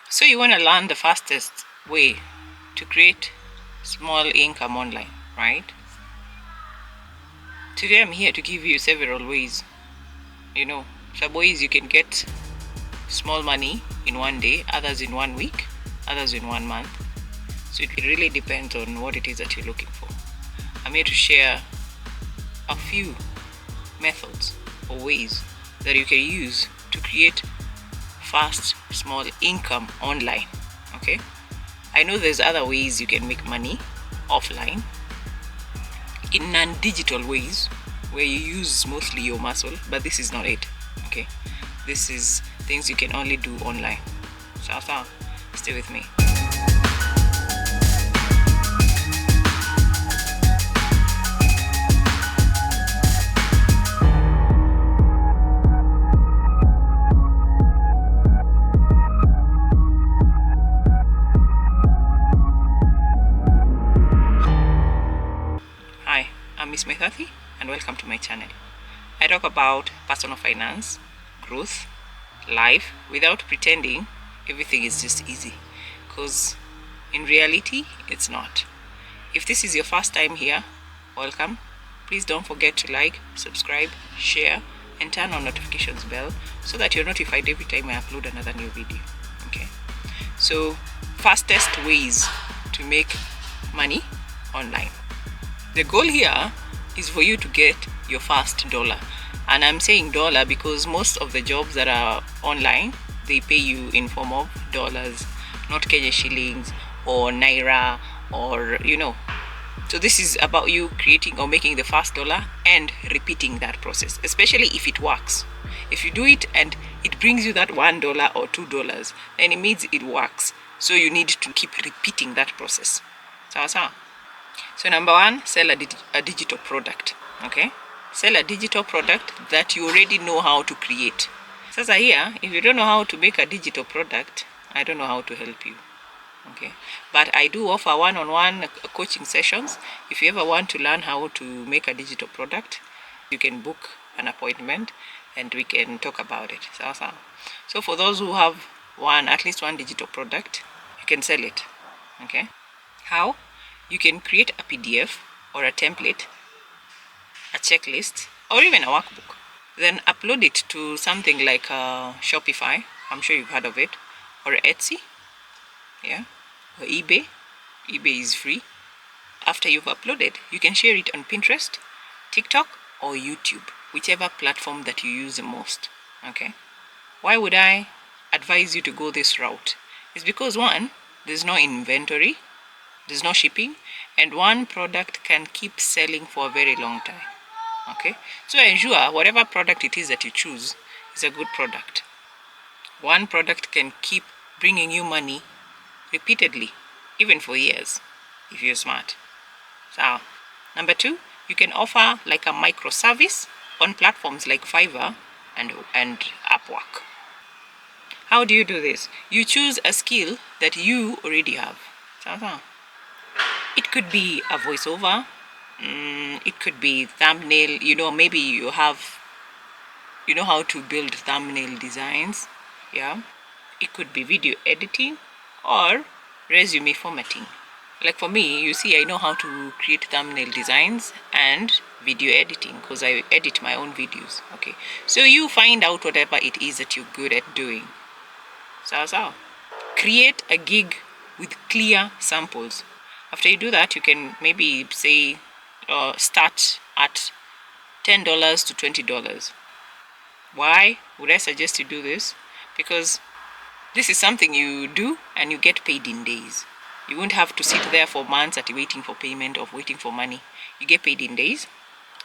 So you want to learn the fastest way to create small income online, right? Today I'm here to give you several ways. Some ways you can get small money in one day, others in 1 week, others in 1 month. So it really depends on what it is that you're looking for. I'm here to share a few methods or ways that you can use to create fast small income online. Okay, I know there's other ways you can make money offline in non-digital ways where you use mostly your muscle, but this is not it. Okay, this is things you can only do online. So stay with me. Hi, I'm Miss Muithathi and welcome to my channel. I talk about personal finance, growth, life without pretending everything is just easy, because in reality it's not. If this is your first time here, welcome. Please don't forget to like, subscribe, share and turn on notifications bell so that you're notified every time I upload another new video. Okay, so fastest ways to make money online. The goal here is for you to get your first dollar. And I'm saying dollar because most of the jobs that are online, they pay you in form of dollars, not Kenya shillings or naira or So this is about you creating or making the first dollar and repeating that process, especially if it works. If you do it and it brings you that $1 or $2, then it means it works. So you need to keep repeating that process. So number one, sell a digital product. Okay, sell a digital product that you already know how to create. Sasa here, if you don't know how to make a digital product, I don't know how to help you. Okay, but I do offer one-on-one coaching sessions. If you ever want to learn how to make a digital product, you can book an appointment and we can talk about it. So for those who have at least one digital product, you can sell it. Okay, how? You can create a PDF or a template, a checklist, or even a workbook. Then upload it to something like Shopify, I'm sure you've heard of it, or Etsy, yeah, or eBay. eBay is free. After you've uploaded, you can share it on Pinterest, TikTok, or YouTube, whichever platform that you use the most. Okay. Why would I advise you to go this route? It's because one, there's no inventory, there's no shipping, and one product can keep selling for a very long time. Okay, so ensure whatever product it is that you choose is a good product. One product can keep bringing you money repeatedly, even for years, if you're smart. So number two, you can offer like a microservice on platforms like Fiverr and Upwork. How do you do this? You choose a skill that you already have. It could be a voiceover, it could be thumbnail, maybe you know how to build thumbnail designs, yeah. It could be video editing or resume formatting. Like for me, you see, I know how to create thumbnail designs and video editing because I edit my own videos. Okay, so you find out whatever it is that you're good at doing. So create a gig with clear samples. After you do that, you can maybe say start at $10 to $20. Why would I suggest you do this? Because this is something you do and you get paid in days. You won't have to sit there for months at waiting for payment or waiting for money. You get paid in days,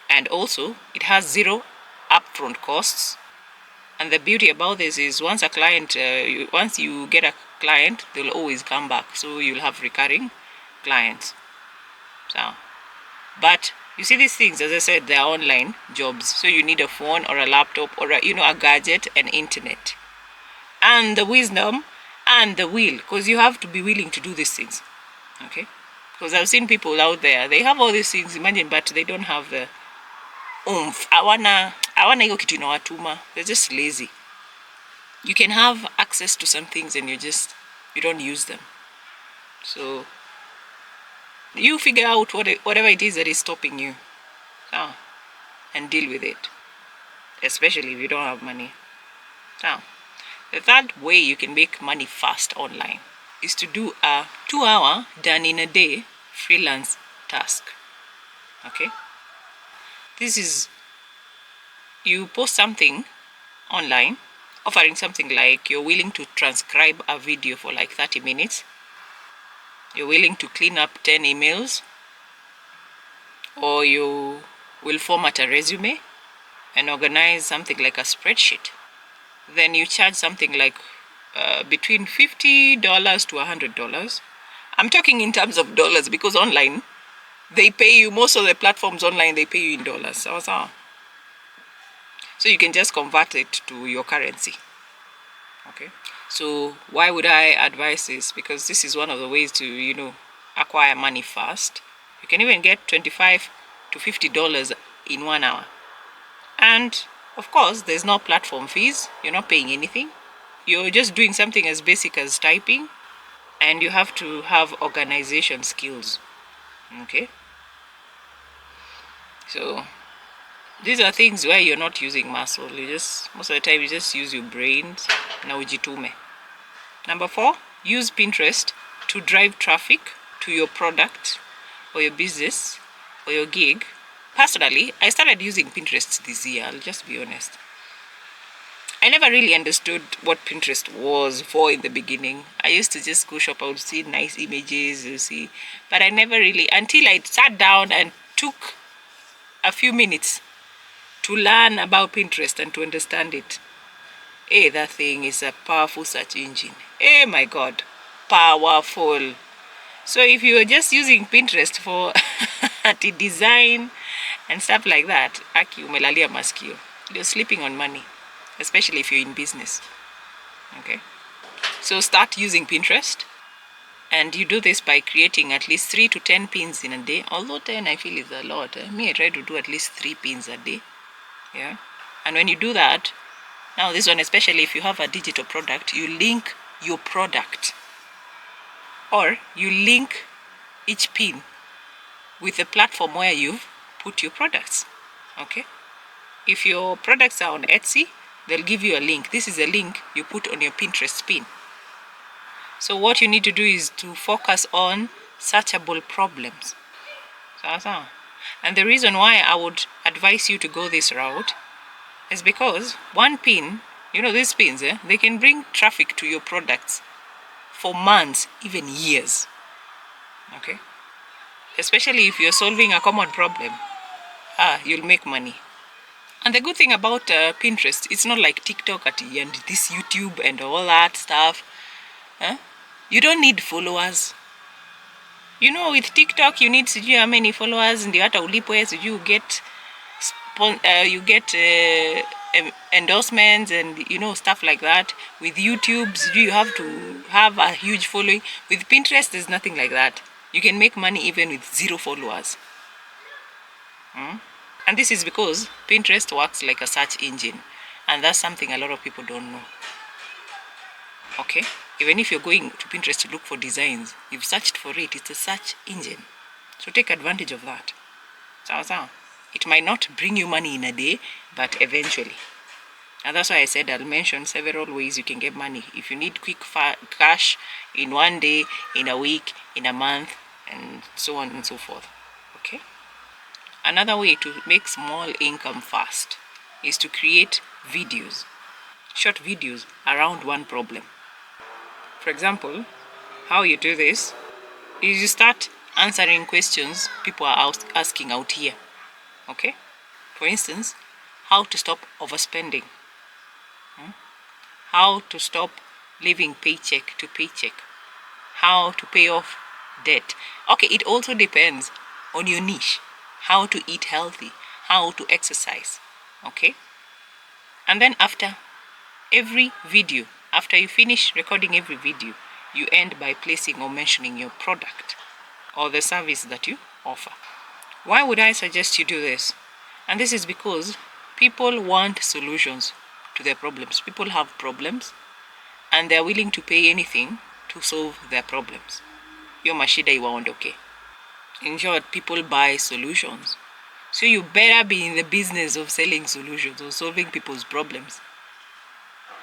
and also it has zero upfront costs. And the beauty about this is once you get a client, they'll always come back. So you'll have recurring clients. But you see, these things, as I said, they're online jobs. So you need a phone or a laptop or a gadget and internet. And the wisdom and the will, because you have to be willing to do these things. Okay? Because I've seen people out there, they have all these things, imagine, but they don't have the oomph. I wanna hiyo kitu inawatuma. They're just lazy. You can have access to some things and you're just You don't use them. So you figure out whatever it is that is stopping you, and deal with it, especially if you don't have money. Now, the third way you can make money fast online is to do a 2-hour done in a day freelance task. Okay, this is, you post something online offering something like you're willing to transcribe a video for like 30 minutes, you're willing to clean up 10 emails, or you will format a resume and organize something like a spreadsheet. Then you charge something like between $50 to $100. I'm talking in terms of dollars, because online they pay you, most of the platforms online, they pay you in dollars. So you can just convert it to your currency. Okay, so why would I advise this? Because this is one of the ways to acquire money fast. You can even get $25 to $50 in 1 hour. And of course, there's no platform fees. You're not paying anything. You're just doing something as basic as typing, and you have to have organization skills. Okay, so these are things where you're not using muscle. Most of the time you just use your brains. Na ujitume. Number 4, use Pinterest to drive traffic to your product or your business or your gig. Personally, I started using Pinterest this year, I'll just be honest. I never really understood what Pinterest was for in the beginning. I used to just go shop, I would see nice images, but I never really, until I sat down and took a few minutes to learn about Pinterest and to understand it. Hey, that thing is a powerful search engine. Hey, my God, powerful. So if you are just using Pinterest for the design and stuff like that, umelalia maskio, you're sleeping on money, especially if you're in business. Okay, so start using Pinterest, and you do this by creating at least 3 to 10 pins in a day. Although 10 I feel is a lot. Me, I try to do at least 3 pins a day. Yeah, and when you do that, now this one, especially if you have a digital product, you link your product, or you link each pin with the platform where you've put your products. Okay, if your products are on Etsy, they'll give you a link. This is a link you put on your Pinterest pin. So what you need to do is to focus on searchable problems. And the reason why I would advise you to go this route is because one pin, these pins, they can bring traffic to your products for months, even years. Okay, especially if you're solving a common problem, you'll make money. And the good thing about Pinterest, it's not like TikTok and this YouTube and all that stuff. You don't need followers. With TikTok, you need how many followers, and hata ulipwe, you get endorsements and stuff like that. With YouTube, you have to have a huge following. With Pinterest, there's nothing like that. You can make money even with 0 followers. And this is because Pinterest works like a search engine, and that's something a lot of people don't know. Okay, even if you're going to Pinterest to look for designs, you've searched for it, it's a search engine. So take advantage of that. It might not bring you money in a day, but eventually. And that's why I said I'll mention several ways you can get money. If you need quick cash in 1 day, in a week, in a month, and so on and so forth. Okay. Another way to make small income fast is to create videos, short videos around one problem. For example, how you do this is you start answering questions people are asking out here. Okay? For instance, how to stop overspending. How to stop living paycheck to paycheck. How to pay off debt. Okay, it also depends on your niche. How to eat healthy. How to exercise. Okay? And then after every video, after you finish recording every video, you end by placing or mentioning your product or the service that you offer. Why would I suggest you do this? And this is because people want solutions to their problems. People have problems, and they're willing to pay anything to solve their problems. Yo mashida iwaondoke. In short, people buy solutions. So you better be in the business of selling solutions or solving people's problems.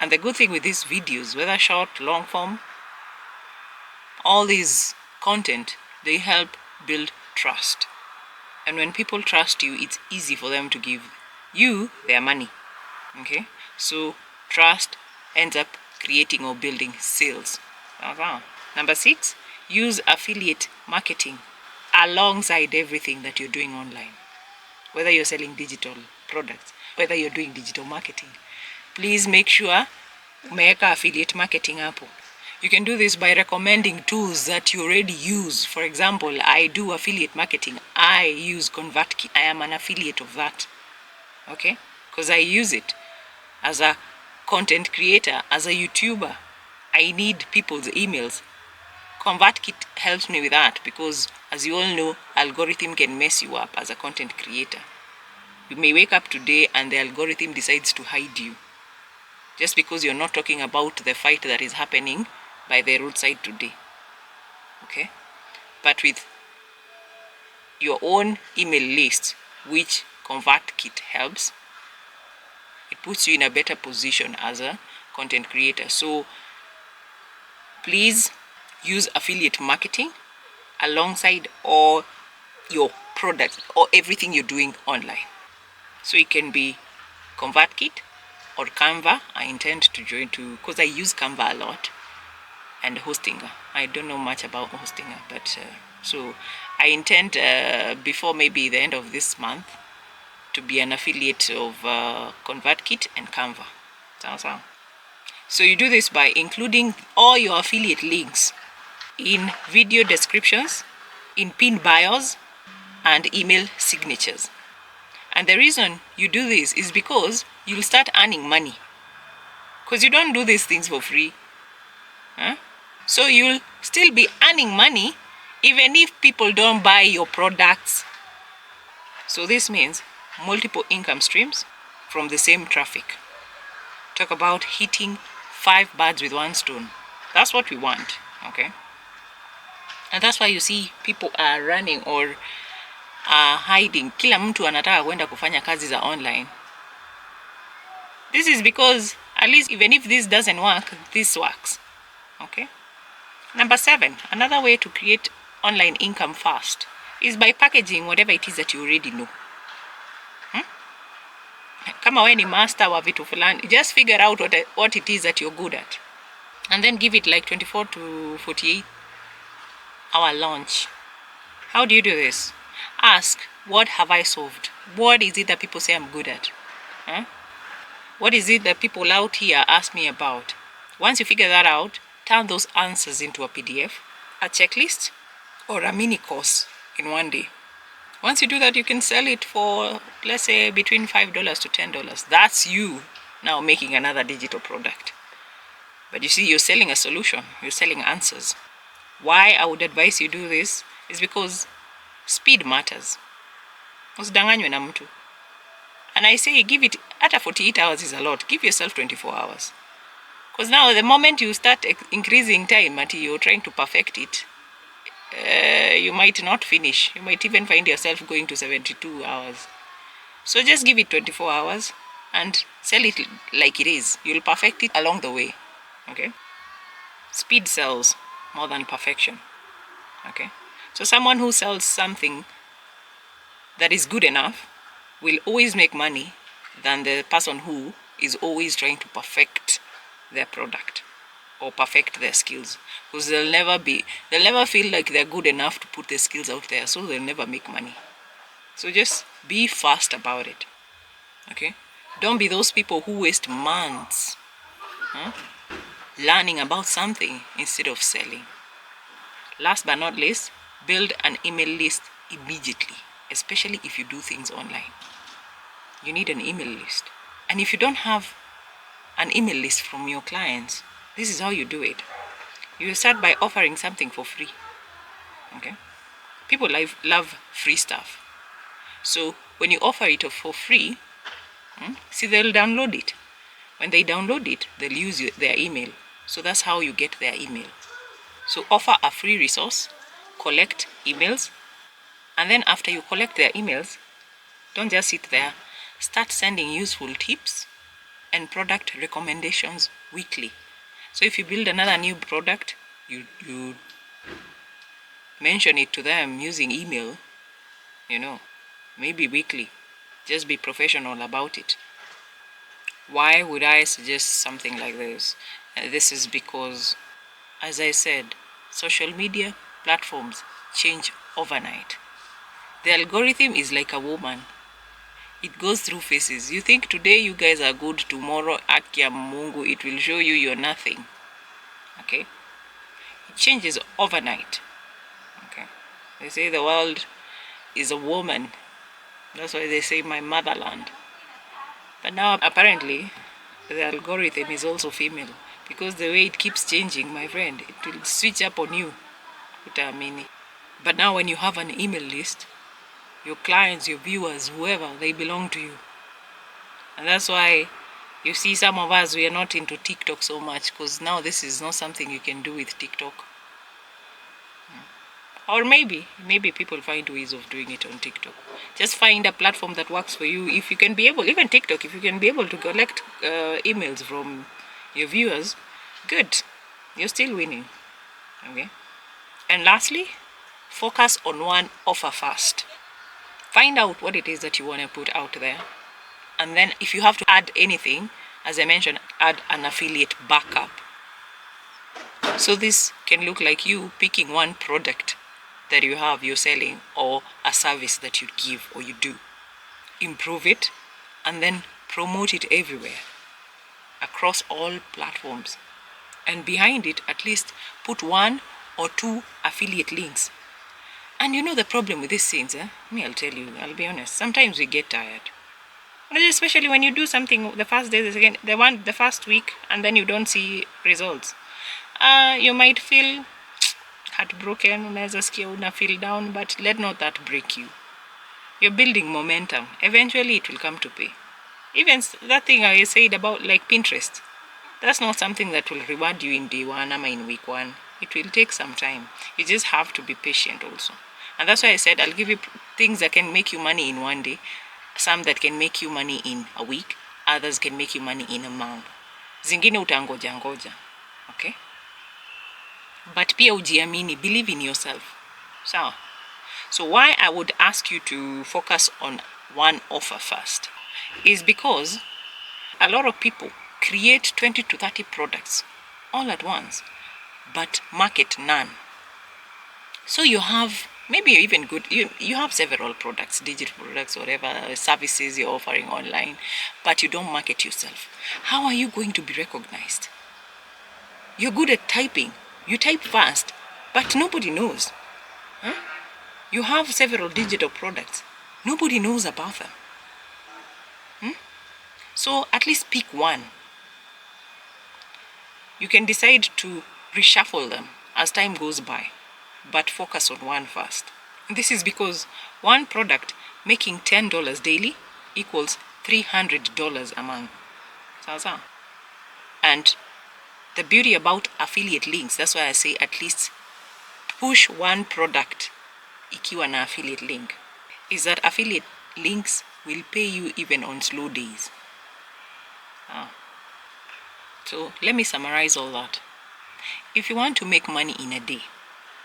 And the good thing with these videos, whether short, long form, all these content, they help build trust. And when people trust you, it's easy for them to give you their money. Okay? So trust ends up creating or building sales. Number 6, use affiliate marketing alongside everything that you're doing online. Whether you're selling digital products, whether you're doing digital marketing, please make sure umeweka affiliate marketing hapo. You can do this by recommending tools that you already use. For example, I do affiliate marketing. I use ConvertKit. I am an affiliate of that. Okay? Because I use it as a content creator, as a YouTuber. I need people's emails. ConvertKit helps me with that because, as you all know, algorithm can mess you up as a content creator. You may wake up today and the algorithm decides to hide you just because you're not talking about the fight that is happening by the roadside today. Okay? But with your own email list, which ConvertKit helps, it puts you in a better position as a content creator. So please use affiliate marketing alongside all your products or everything you're doing online. So it can be ConvertKit or Canva. I intend to join because I use Canva a lot, and Hostinger. I don't know much about Hostinger, but so I intend before maybe the end of this month to be an affiliate of ConvertKit and Canva. So you do this by including all your affiliate links in video descriptions, in pin bios, and email signatures. And the reason you do this is because you'll start earning money. Because you don't do these things for free. So you'll still be earning money even if people don't buy your products. So this means multiple income streams from the same traffic. Talk about hitting 5 birds with 1 stone. That's what we want, okay? And that's why you see people are running or are hiding. Kila mtu anataka kwenda kufanya kazi za online. This is because at least even if this doesn't work, this works, okay? Number 7, another way to create online income fast is by packaging whatever it is that you already know. Kama we ni master wa vitu fulani, just figure out what it is that you're good at, and then give it like 24 to 48 hour launch. How do you do this? Ask, what have I solved? What is it that people say I'm good at? What is it that people out here ask me about? Once you figure that out, turn those answers into a PDF, a checklist, or a mini course in one day. Once you do that, you can sell it for, let's say, between $5 to $10. That's you now making another digital product. But you see, you're selling a solution. You're selling answers. Why I would advise you do this is because speed matters. Usidanganywe na mtu. And I say give it, at 48 hours is a lot. Give yourself 24 hours. Because now the moment you start increasing time until you're trying to perfect it, you might not finish. You might even find yourself going to 72 hours. So just give it 24 hours and sell it like it is. You'll perfect it along the way. Okay? Speed sells more than perfection. Okay? So someone who sells something that is good enough will always make money than the person who is always trying to perfect their product or perfect their skills, because they'll never feel like they're good enough to put their skills out there, so they'll never make money. So just be fast about it. Okay? Don't be those people who waste months learning about something instead of selling. Last but not least, build an email list immediately, especially if you do things online. You need an email list. And if you don't have an email list from your clients, this is how you do it. You start by offering something for free. Okay? People love free stuff. So when you offer it for free, see, they'll download it. When they download it, they'll use their email. So that's how you get their email. So offer a free resource, collect emails, and then after you collect their emails, don't just sit there. Start sending useful tips and product recommendations weekly. So if you build another new product, you mention it to them using email, maybe weekly. Just be professional about it. Why would I suggest something like this? This is because, as I said, social media platforms change overnight. The algorithm is like a woman. It goes through phases. You think today you guys are good, tomorrow, Akia Mungu, it will show you you're nothing. Okay? It changes overnight. Okay? They say the world is a woman. That's why they say my motherland. But now apparently the algorithm is also female, because the way it keeps changing, my friend, it will switch up on you. But now when you have an email list, your clients, your viewers, whoever, they belong to you. And that's why you see some of us, we are not into TikTok so much, because now this is not something you can do with TikTok. Or maybe people find ways of doing it on TikTok. Just find a platform that works for you. If you can be able, even TikTok, if you can be able to collect emails from your viewers, good. You're still winning. Okay. And lastly, focus on one offer first. Find out what it is that you want to put out there. And then if you have to add anything, as I mentioned, add an affiliate backup. So this can look like you picking one product that you have, you're selling, or a service that you give or you do. Improve it and then promote it everywhere, across all platforms. And behind it, at least put 1 or 2 affiliate links. And you know the problem with these things, I'll tell you, I'll be honest, sometimes we get tired. Especially when you do something the first day, the first week, and then you don't see results. You might feel heartbroken, unaweza sikia una feel down, but let not that break you. You're building momentum. Eventually it will come to pay. Even that thing I said about like Pinterest, that's not something that will reward you in day 1 or in week 1. It will take some time. You just have to be patient also. And that's why I said I'll give you things that can make you money in 1 day, some that can make you money in a week, others can make you money in a month. Zingine utangoja ngoja. Okay? But pia ujiamini, believe in yourself. So why I would ask you to focus on one offer first is because a lot of people create 20 to 30 products all at once, but market none. So you have, maybe you're even good, you have several products, digital products, whatever services you're offering online, but you don't market yourself. How are you going to be recognized? You're good at typing. You type fast, but nobody knows. You have several digital products. Nobody knows about them. So at least pick one. You can decide to reshuffle them as time goes by, but focus on one first. This is because one product making $10 daily equals $300 a month. And the beauty about affiliate links, that's why I say at least push one product ikiwa na affiliate link, is that affiliate links will pay you even on slow days. So let me summarize all that. If you want to make money in a day,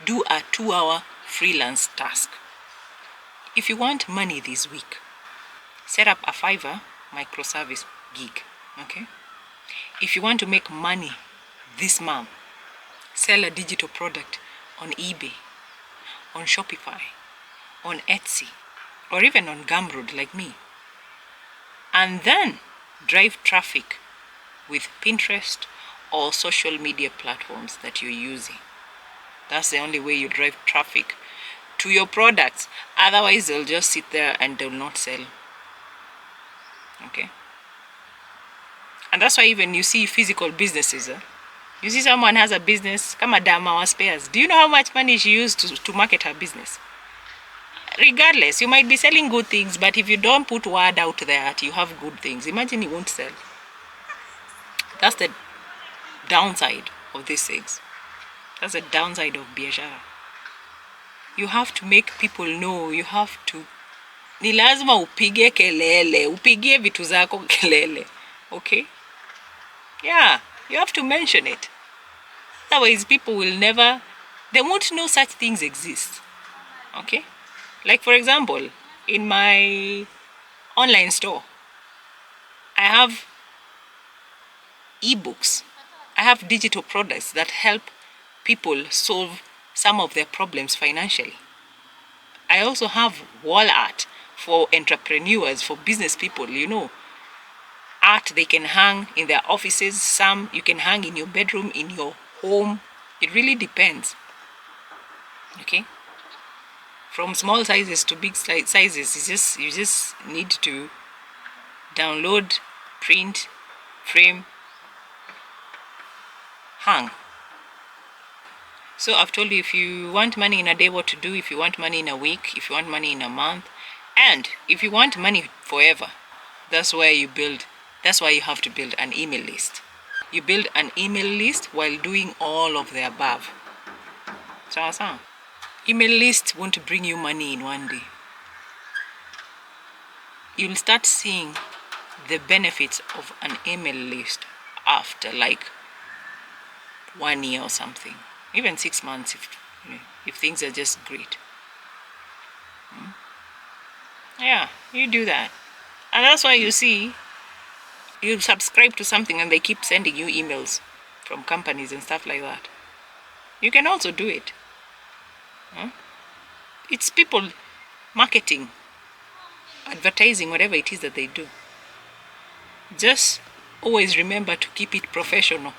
do a 2-hour freelance task. If you want money this week, set up a Fiverr microservice gig. Okay? If you want to make money this month, sell a digital product on eBay, on Shopify, on Etsy, or even on Gumroad like me. And then drive traffic with Pinterest or social media platforms that you're using. That's the only way you drive traffic to your products. Otherwise, they'll just sit there and they'll not sell. Okay? And that's why even you see physical businesses. You see someone has a business, kama Dama wa spares. Do you know how much money she used to market her business? Regardless, you might be selling good things, but if you don't put word out there that you have good things, imagine you won't sell. That's the downside of these things. That's the downside of biashara. You have to make people know. You have to, ni lazima upige kelele, upigie vitu zako kelele. Okay? Yeah, you have to mention it. Otherwise people will never, they won't know such things exist. Okay? Like for example, in my online store, I have ebooks. I have digital products that help people solve some of their problems financially. I also have wall art for entrepreneurs, for business people, you know. Art they can hang in their offices, some you can hang in your bedroom, in your home. It really depends. Okay? From small sizes to big sizes, you just need to download, print, frame, hang. So I've told you, if you want money in a day, what to do. If you want money in a week, if you want money in a month, and if you want money forever, that's why you have to build an email list. You build an email list while doing all of the above. So email list won't bring you money in one day. You'll start seeing the benefits of an email list after like 1 year or something, even 6 months if things are just great. Yeah, you do that. And that's why you see, you subscribe to something and they keep sending you emails from companies and stuff like that. You can also do it. It's people marketing, advertising, whatever it is that they do. Just always remember to keep it professional.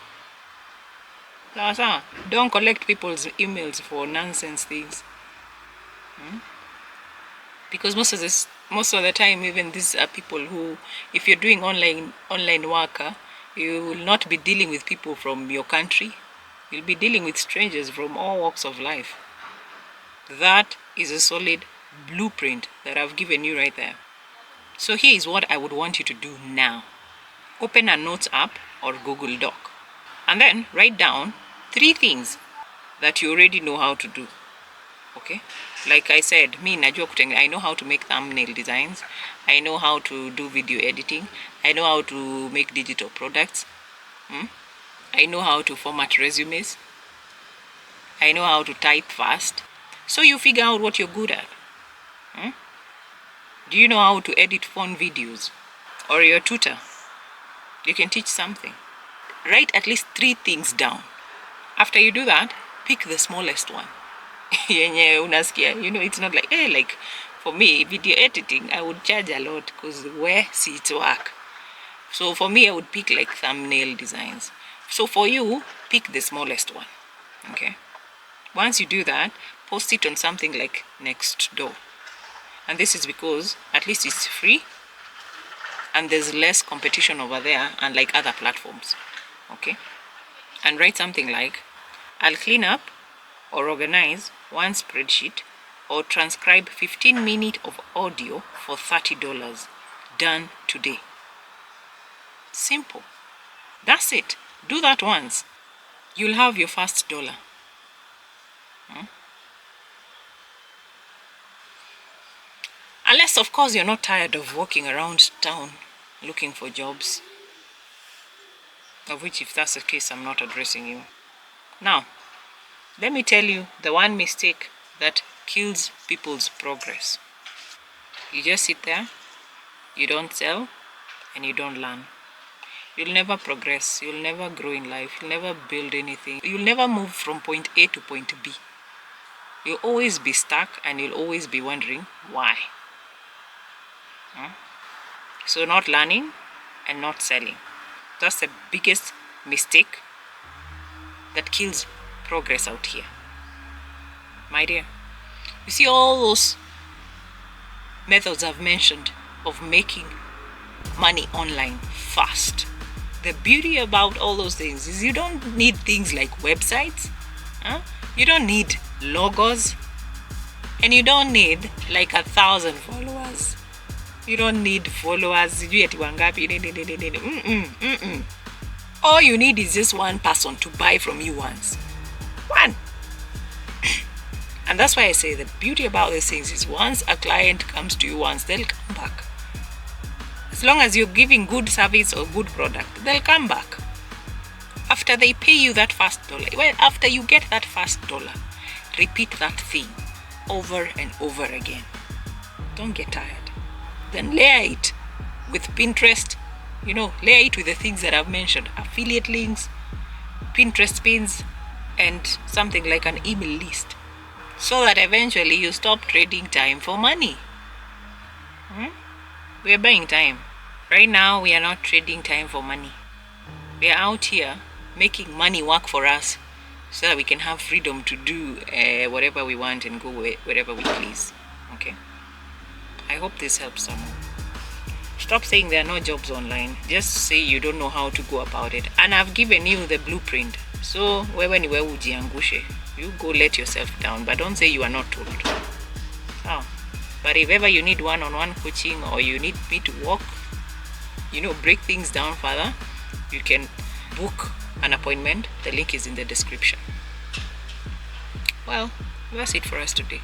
Don't collect people's emails for nonsense things. Because most of the time, even these are people who, if you're doing online work, you will not be dealing with people from your country. You'll be dealing with strangers from all walks of life. That is a solid blueprint that I've given you right there. So here is what I would want you to do now. Open a notes app or Google Doc, and then write down 3 things that you already know how to do. Okay? Like I said, I know how to make thumbnail designs. I know how to do video editing. I know how to make digital products. I know how to format resumes. I know how to type fast. So you figure out what you're good at. Do you know how to edit phone videos? Or your tutor? You can teach something. Write at least 3 things down. After you do that, pick the smallest one. It's not like, for me, video editing, I would charge a lot because where see it work. So for me, I would pick like thumbnail designs. So for you, pick the smallest one. Okay? Once you do that, post it on something like Nextdoor. And this is because at least it's free and there's less competition over there, unlike other platforms. Okay? And write something like, I'll clean up or organize one spreadsheet or transcribe 15 minutes of audio for $30. Done today. Simple. That's it. Do that once. You'll have your first dollar. Unless, of course, you're not tired of walking around town looking for jobs. Of which, if that's the case, I'm not addressing you. Now, let me tell you the one mistake that kills people's progress. You just sit there, you don't sell, and you don't learn. You'll never progress, you'll never grow in life, you'll never build anything. You'll never move from point A to point B. You'll always be stuck and you'll always be wondering why. So not learning and not selling. That's the biggest mistake that kills progress out here. My dear, you see all those methods I've mentioned of making money online fast. The beauty about all those things is you don't need things like websites. You don't need logos. And you don't need like 1,000 followers. You don't need followers. All you need is just one person to buy from you once. One. And that's why I say the beauty about these things is once a client comes to you once, they'll come back. As long as you're giving good service or good product, they'll come back. After they pay you that first $1, well, after you get that first $1, repeat that thing over and over again. Don't get tired. Then layer it with Pinterest, layer it with the things that I've mentioned, affiliate links, Pinterest pins, and something like an email list, so that eventually you stop trading time for money. We are buying time. Right now, we are not trading time for money. We are out here making money work for us so that we can have freedom to do whatever we want and go wherever we please. Okay? I hope this helps someone. Stop saying there are no jobs online. Just say you don't know how to go about it. And I've given you the blueprint. So, wewe niwe ujiangushe. You go let yourself down, but don't say you are not told. Oh. But if ever you need one-on-one coaching or you need me to walk, break things down further, you can book an appointment. The link is in the description. Well, that's it for us today.